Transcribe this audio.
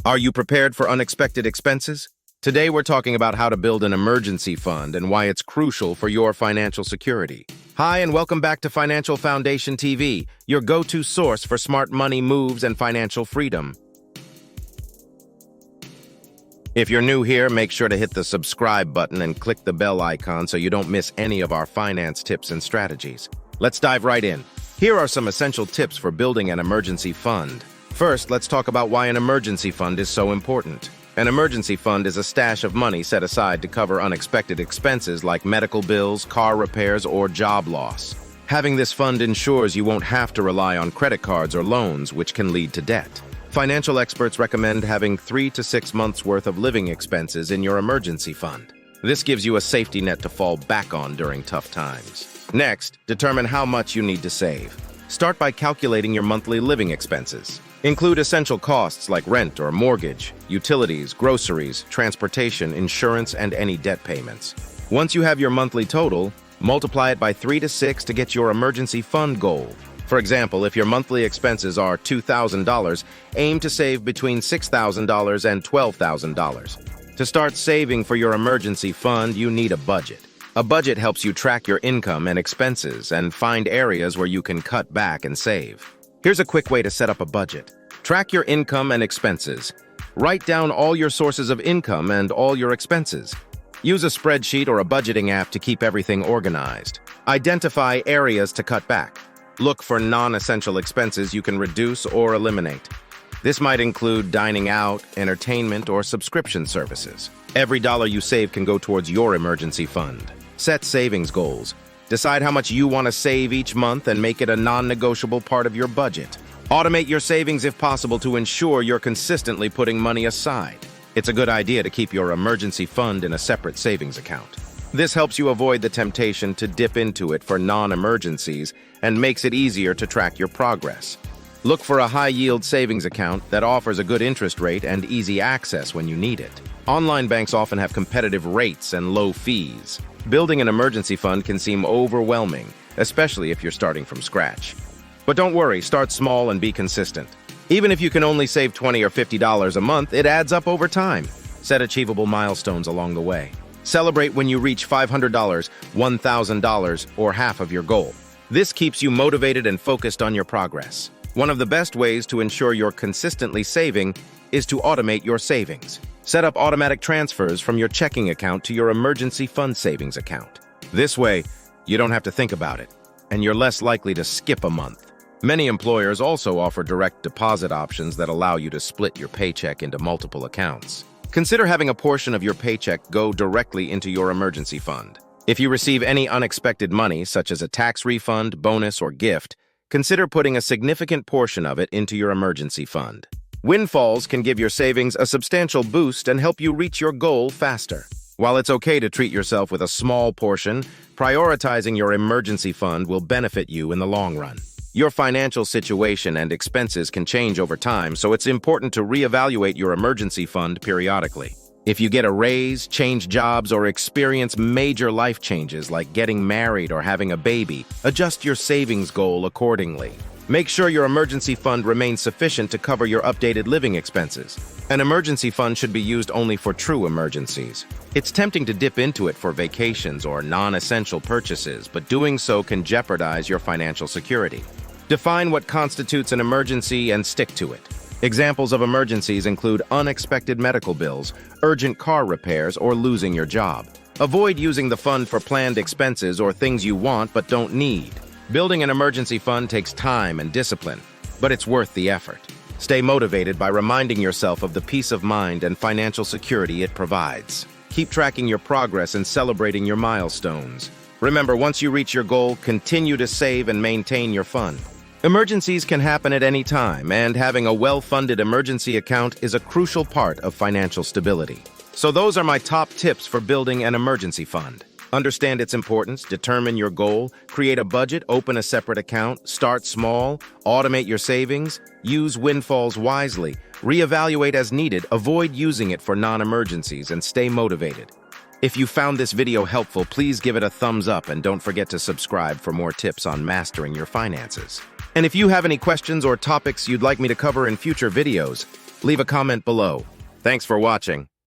Are you prepared for unexpected expenses? Today we're talking about how to build an emergency fund and why it's crucial for your financial security. Hi, and welcome back to Financial Foundation TV, your go-to source for smart money moves and financial freedom. If you're new here, make sure to hit the subscribe button and click the bell icon so you don't miss any of our finance tips and strategies. Let's dive right in. Here are some essential tips for building an emergency fund. First, let's talk about why an emergency fund is so important. An emergency fund is a stash of money set aside to cover unexpected expenses like medical bills, car repairs, or job loss. Having this fund ensures you won't have to rely on credit cards or loans, which can lead to debt. Financial experts recommend having 3 to 6 months' worth of living expenses in your emergency fund. This gives you a safety net to fall back on during tough times. Next, determine how much you need to save. Start by calculating your monthly living expenses. Include essential costs like rent or mortgage, utilities, groceries, transportation, insurance, and any debt payments. Once you have your monthly total, multiply it by 3 to 6 to get your emergency fund goal. For example, if your monthly expenses are $2,000, aim to save between $6,000 and $12,000. To start saving for your emergency fund, you need a budget. A budget helps you track your income and expenses and find areas where you can cut back and save. Here's a quick way to set up a budget. Track your income and expenses. Write down all your sources of income and all your expenses. Use a spreadsheet or a budgeting app to keep everything organized. Identify areas to cut back. Look for non-essential expenses you can reduce or eliminate. This might include dining out, entertainment, or subscription services. Every dollar you save can go towards your emergency fund. Set savings goals. Decide how much you want to save each month and make it a non-negotiable part of your budget. Automate your savings if possible to ensure you're consistently putting money aside. It's a good idea to keep your emergency fund in a separate savings account. This helps you avoid the temptation to dip into it for non-emergencies and makes it easier to track your progress. Look for a high-yield savings account that offers a good interest rate and easy access when you need it. Online banks often have competitive rates and low fees. Building an emergency fund can seem overwhelming, especially if you're starting from scratch. But don't worry, start small and be consistent. Even if you can only save $20 or $50 a month, it adds up over time. Set achievable milestones along the way. Celebrate when you reach $500, $1,000, or half of your goal. This keeps you motivated and focused on your progress. One of the best ways to ensure you're consistently saving is to automate your savings. Set up automatic transfers from your checking account to your emergency fund savings account. This way, you don't have to think about it, and you're less likely to skip a month. Many employers also offer direct deposit options that allow you to split your paycheck into multiple accounts. Consider having a portion of your paycheck go directly into your emergency fund. If you receive any unexpected money, such as a tax refund, bonus, or gift, consider putting a significant portion of it into your emergency fund. Windfalls can give your savings a substantial boost and help you reach your goal faster. While it's okay to treat yourself with a small portion, prioritizing your emergency fund will benefit you in the long run. Your financial situation and expenses can change over time, so it's important to reevaluate your emergency fund periodically. If you get a raise, change jobs, or experience major life changes like getting married or having a baby, adjust your savings goal accordingly. Make sure your emergency fund remains sufficient to cover your updated living expenses. An emergency fund should be used only for true emergencies. It's tempting to dip into it for vacations or non-essential purchases, but doing so can jeopardize your financial security. Define what constitutes an emergency and stick to it. Examples of emergencies include unexpected medical bills, urgent car repairs, or losing your job. Avoid using the fund for planned expenses or things you want but don't need. Building an emergency fund takes time and discipline, but it's worth the effort. Stay motivated by reminding yourself of the peace of mind and financial security it provides. Keep tracking your progress and celebrating your milestones. Remember, once you reach your goal, continue to save and maintain your fund. Emergencies can happen at any time, and having a well-funded emergency account is a crucial part of financial stability. So those are my top tips for building an emergency fund. Understand its importance, determine your goal, create a budget, open a separate account, start small, automate your savings, use windfalls wisely, reevaluate as needed, avoid using it for non-emergencies, and stay motivated. If you found this video helpful, please give it a thumbs up and don't forget to subscribe for more tips on mastering your finances. And if you have any questions or topics you'd like me to cover in future videos, leave a comment below. Thanks for watching.